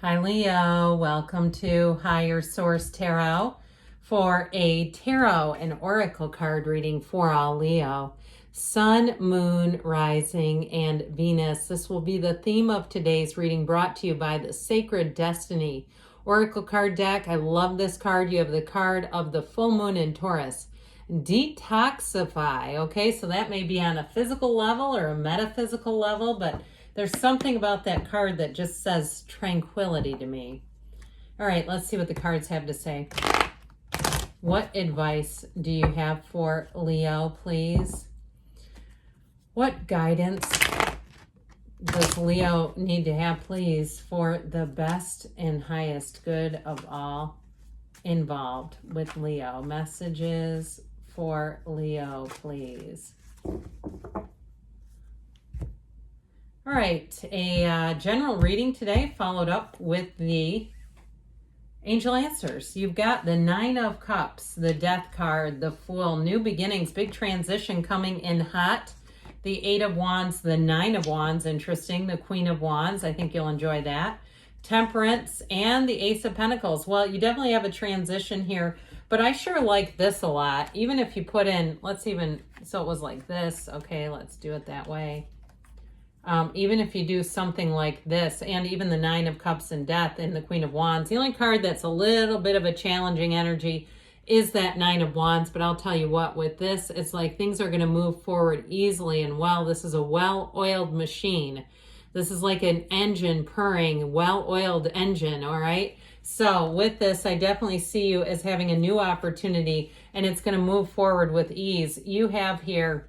Hi Leo, welcome to Higher Source Tarot for a tarot and oracle card reading for all Leo. Sun, Moon, Rising, and Venus. This will be the theme of today's reading, brought to you by the Sacred Destiny Oracle card deck. I love this card. You have the card of the full moon in Taurus. Detoxify. Okay, so that may be on a physical level or a metaphysical level, but there's something about that card that just says tranquility to me. All right, let's see what the cards have to say. What advice do you have for Leo, please? What guidance does Leo need to have, please, for the best and highest good of all involved with Leo? Messages for Leo, please. All right, a general reading today, followed up with the angel answers. You've got the Nine of Cups, the Death card, the Fool, new beginnings, big transition coming in hot. The Eight of Wands, the Nine of Wands, interesting. The Queen of Wands, I think you'll enjoy that. Temperance, and the Ace of Pentacles. Well, you definitely have a transition here, but I sure like this a lot. Even if you put in, so it was like this. Okay, let's do it that way. Even if you do something like this, and even the Nine of Cups and Death and the Queen of Wands, the only card that's a little bit of a challenging energy is that Nine of Wands. But I'll tell you what, with this, it's like things are going to move forward easily and well. This is a well-oiled machine. This is like an engine purring, well-oiled engine, all right? So with this, I definitely see you as having a new opportunity, and it's going to move forward with ease. You have here,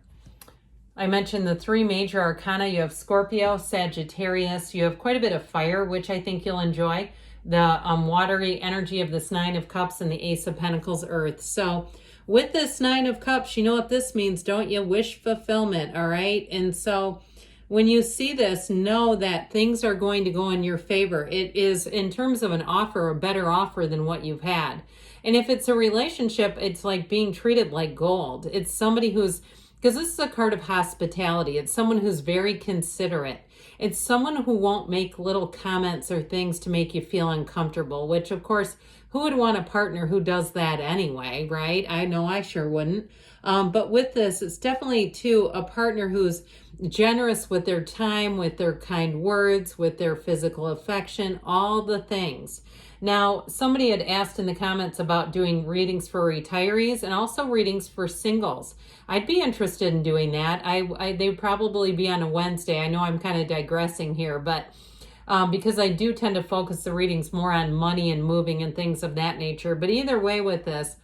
I mentioned the three major arcana. You have Scorpio, Sagittarius. You have quite a bit of fire, which I think you'll enjoy. The watery energy of this Nine of Cups and the Ace of Pentacles, Earth. So with this Nine of Cups, you know what this means, don't you? Wish fulfillment, all right? And so when you see this, know that things are going to go in your favor. It is, in terms of an offer, a better offer than what you've had. And if it's a relationship, it's like being treated like gold. It's somebody who's, because this is a card of hospitality. It's someone who's very considerate. It's someone who won't make little comments or things to make you feel uncomfortable, which, of course, who would want a partner who does that anyway, right? I know I sure wouldn't. But with this, it's definitely, too, a partner who's generous with their time, with their kind words, with their physical affection, all the things. Now, somebody had asked in the comments about doing readings for retirees and also readings for singles. I'd be interested in doing that. They'd probably be on a Wednesday. I know I'm kind of digressing here, but because I do tend to focus the readings more on money and moving and things of that nature. But either way with this,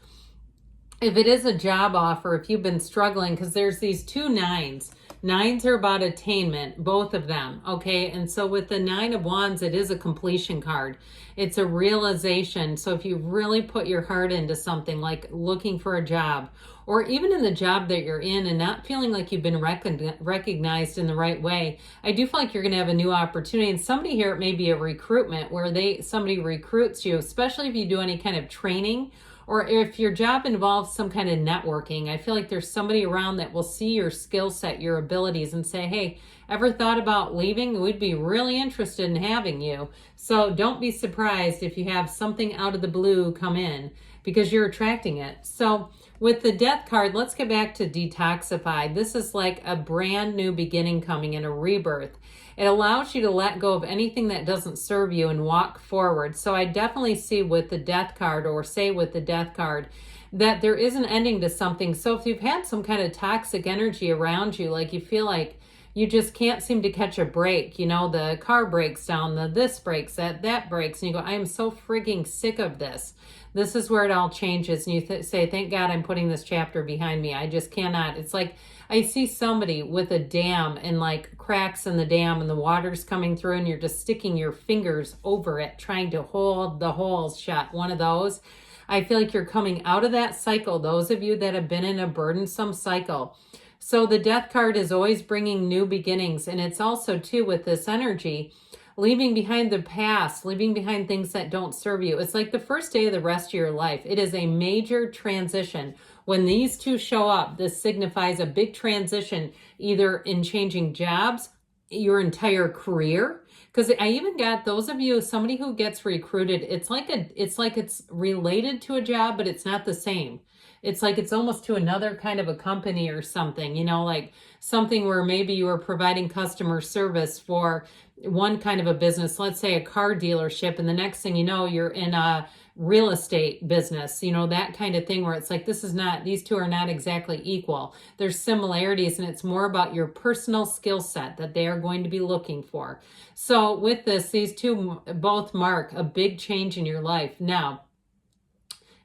if it is a job offer, if you've been struggling, because there's these two nines. Nines are about attainment, both of them, okay? And so with the Nine of Wands, it is a completion card. It's a realization. So if you really put your heart into something like looking for a job, or even in the job that you're in and not feeling like you've been recognized in the right way, I do feel like you're going to have a new opportunity. And somebody here, it may be a recruitment where somebody recruits you, especially if you do any kind of training, or if your job involves some kind of networking. I feel like there's somebody around that will see your skill set, your abilities, and say, hey, ever thought about leaving? We'd be really interested in having you. So don't be surprised if you have something out of the blue come in, because you're attracting it. So with the Death card, let's get back to detoxify. This is like a brand new beginning coming in, a rebirth. It allows you to let go of anything that doesn't serve you and walk forward. So I definitely see with the Death card, or say with the Death card, that there is an ending to something. So if you've had some kind of toxic energy around you, like you feel like you just can't seem to catch a break, you know, the car breaks down, this breaks, that breaks, and you go, I am so freaking sick of this. This is where it all changes, and you say, thank God I'm putting this chapter behind me. I just cannot. It's like I see somebody with a dam and like cracks in the dam and the water's coming through and you're just sticking your fingers over it, trying to hold the holes shut. One of those. I feel like you're coming out of that cycle, those of you that have been in a burdensome cycle. So the Death card is always bringing new beginnings, and it's also, too, with this energy, leaving behind the past, leaving behind things that don't serve you. It's like the first day of the rest of your life. It is a major transition. When these two show up, this signifies a big transition, either in changing jobs, your entire career, Because I even got those of you, somebody who gets recruited, it's like it's related to a job, but it's not the same. It's like it's almost to another kind of a company or something, like something where maybe you were providing customer service for one kind of a business, let's say a car dealership, and the next thing you know, you're in a real estate business, that kind of thing, where it's like these two are not exactly equal. There's similarities, and it's more about your personal skill set that they are going to be looking for. So with this, these two both mark a big change in your life. Now,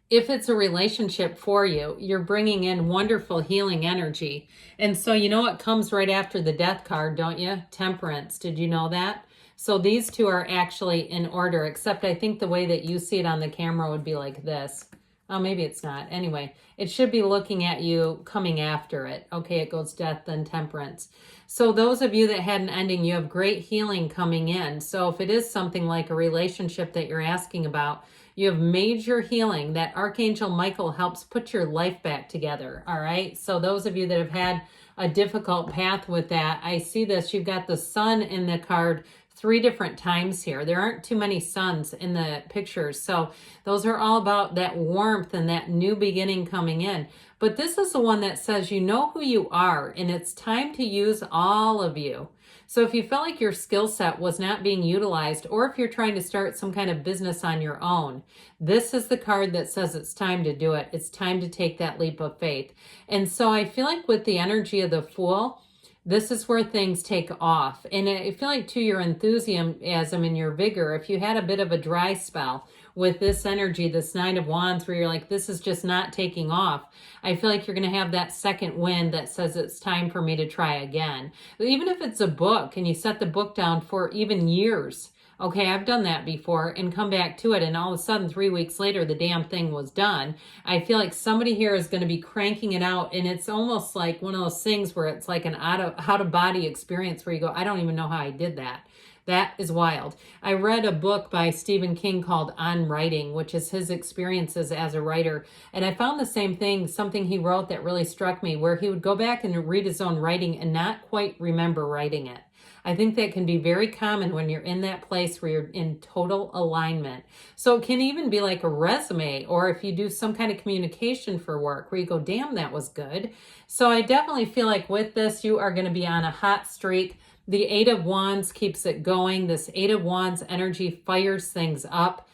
if it's a relationship for you, you're bringing in wonderful healing energy. And so you know what comes right after the death card, don't you? Temperance. Did you know that? So these two are actually in order, except I think the way that you see it on the camera would be like this. Oh, maybe it's not. Anyway, it should be looking at you coming after it. Okay, it goes death, then temperance. So those of you that had an ending, you have great healing coming in. So if it is something like a relationship that you're asking about, you have major healing that Archangel Michael helps put your life back together. All right. So those of you that have had a difficult path with that, I see this. You've got the sun in the card 3 different times here. There aren't too many suns in the pictures. So those are all about that warmth and that new beginning coming in. But this is the one that says you know who you are, and it's time to use all of you. So if you felt like your skill set was not being utilized, or if you're trying to start some kind of business on your own, this is the card that says it's time to do it. It's time to take that leap of faith. And so I feel like with the energy of the Fool, this is where things take off. And I feel like too, your enthusiasm and your vigor, if you had a bit of a dry spell with this energy, this Nine of Wands, where you're like, this is just not taking off, I feel like you're going to have that second wind that says it's time for me to try again. Even if it's a book and you set the book down for even years, okay, I've done that before, and come back to it, and all of a sudden 3 weeks later the damn thing was done. I feel like somebody here is going to be cranking it out, and it's almost like one of those things where it's like an out of body experience where you go, I don't even know how I did that. That is wild. I read a book by Stephen King called On Writing, which is his experiences as a writer. And I found the same thing, something he wrote that really struck me, where he would go back and read his own writing and not quite remember writing it. I think that can be very common when you're in that place where you're in total alignment. So it can even be like a resume, or if you do some kind of communication for work where you go, damn, that was good. So I definitely feel like with this, you are going to be on a hot streak. The Eight of Wands keeps it going. This Eight of Wands energy fires things up.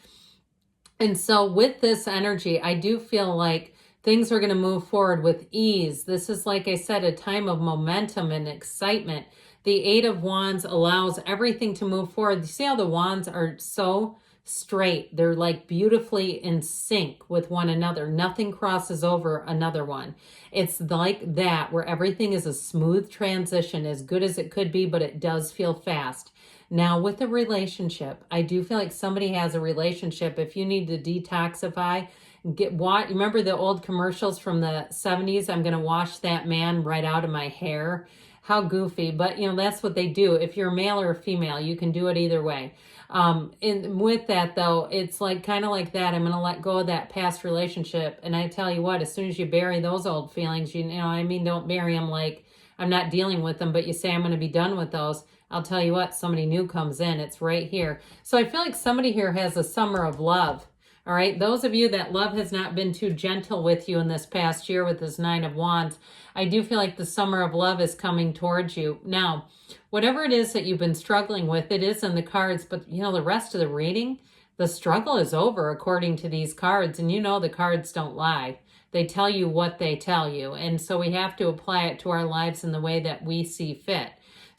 And so with this energy, I do feel like things are going to move forward with ease. This is, like I said, a time of momentum and excitement. The Eight of Wands allows everything to move forward. You see how the wands are so straight? They're like beautifully in sync with one another. Nothing crosses over another one. It's like that, where everything is a smooth transition, as good as it could be, but it does feel fast. Now with a relationship, I do feel like somebody has a relationship. If you need to detoxify, remember the old commercials from the 70s? I'm going to wash that man right out of my hair. How goofy, but that's what they do. If you're a male or a female, you can do it either way. And with that though, it's like kind of like that. I'm going to let go of that past relationship. And I tell you what, as soon as you bury those old feelings, don't bury them like I'm not dealing with them, but you say I'm going to be done with those. I'll tell you what, somebody new comes in. It's right here. So I feel like somebody here has a summer of love. All right, those of you that love has not been too gentle with you in this past year with this Nine of Wands, I do feel like the summer of love is coming towards you. Now, whatever it is that you've been struggling with, it is in the cards, but the rest of the reading, the struggle is over according to these cards, and the cards don't lie. They tell you what they tell you, and so we have to apply it to our lives in the way that we see fit.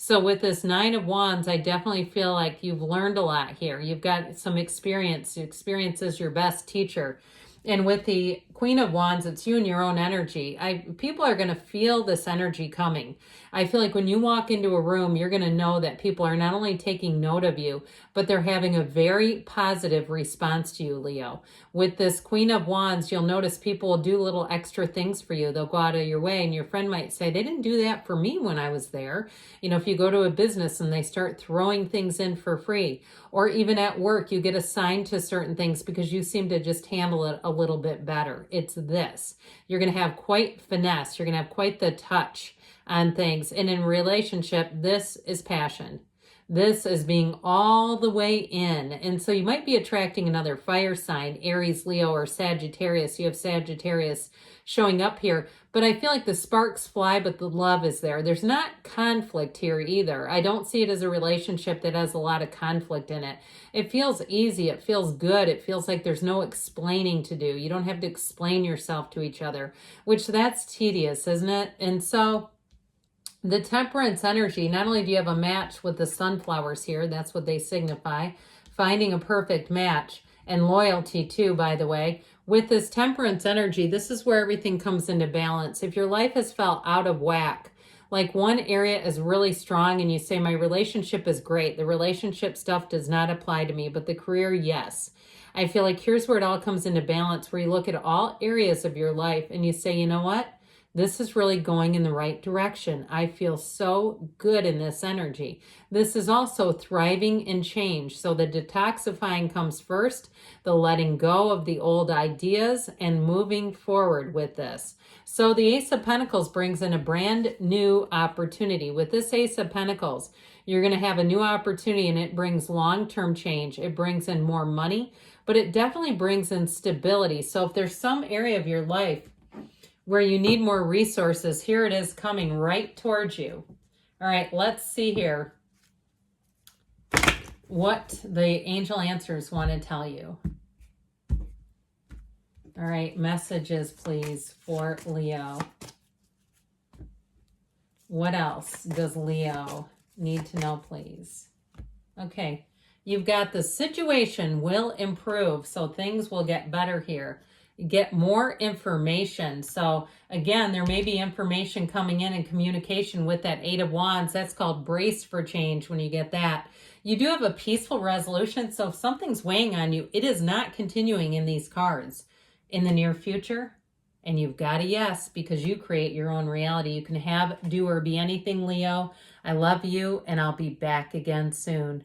So with this Nine of Wands, I definitely feel like you've learned a lot here. You've got some experience. Experience is your best teacher. And with the Queen of Wands, it's you and your own energy. People are going to feel this energy coming. I feel like when you walk into a room, you're going to know that people are not only taking note of you, but they're having a very positive response to you, Leo. With this Queen of Wands, you'll notice people will do little extra things for you. They'll go out of your way, and your friend might say, they didn't do that for me when I was there. If you go to a business and they start throwing things in for free, or even at work, you get assigned to certain things because you seem to just handle it a little bit better. It's this. You're going to have quite finesse. You're going to have quite the touch on things. And in relationship, this is passion. This is being all the way in. And so you might be attracting another fire sign, Aries, Leo, or Sagittarius. You have Sagittarius showing up here. But I feel like the sparks fly, but the love is there. There's not conflict here either. I don't see it as a relationship that has a lot of conflict in it. It feels easy. It feels good. It feels like there's no explaining to do. You don't have to explain yourself to each other, which that's tedious, isn't it? And so the temperance energy, not only do you have a match with the sunflowers here, that's what they signify, finding a perfect match, and loyalty too, by the way. With this temperance energy, this is where everything comes into balance. If your life has felt out of whack, like one area is really strong and you say, my relationship is great, the relationship stuff does not apply to me, but the career, yes. I feel like here's where it all comes into balance, where you look at all areas of your life and you say, you know what? This is really going in the right direction. I feel so good in this energy. This is also thriving in change. So the detoxifying comes first, the letting go of the old ideas and moving forward with this. So the Ace of Pentacles brings in a brand new opportunity. With this Ace of Pentacles, you're going to have a new opportunity and it brings long-term change. It brings in more money, but it definitely brings in stability. So if there's some area of your life where you need more resources, here it is coming right towards you. All right, let's see here what the angel answers want to tell you. All right, messages, please, for Leo. What else does Leo need to know, please? Okay, you've got the situation will improve, so things will get better here. Get more information. So again, there may be information coming in communication with that Eight of Wands. That's called brace for change when you get that. You do have a peaceful resolution. So if something's weighing on you, it is not continuing in these cards in the near future. And you've got a yes, because you create your own reality. You can have, do, or be anything, Leo. I love you, and I'll be back again soon.